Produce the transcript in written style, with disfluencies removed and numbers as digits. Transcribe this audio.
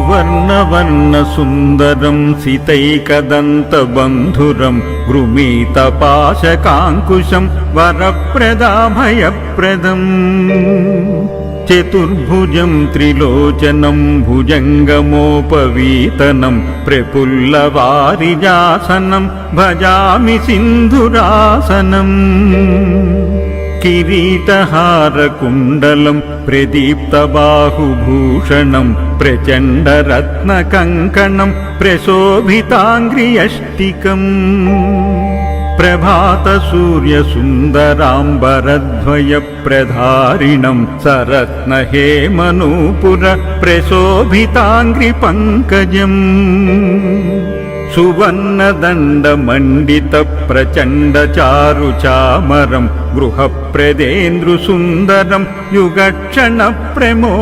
సువర్ణవర్ణ సుందరం సితైకదంతబంధురం గృమీతపాశకాంకుశం వరప్రదాభయప్రదం చతుర్భుజం త్రిలోచనం భుజంగమోపవీతనం ప్రఫుల్లవారిజాసనం భజామి సింధురాసనం కిరీటహారకుండలం ప్రదీప్తబాహుభూషణం ప్రచండరత్నకంకణం ప్రశోభితాంగ్రియష్టికం ప్రభాతసూర్యసుందరాంబరద్వయప్రధారిణం సరత్నహేమనూపుర ప్రశోభితాంగ్రిపంకజం సువర్ణదండమండిత ప్రచండచారుచామరం గృహప్రదేంద్రుసుందరం యుగక్షణ ప్రమో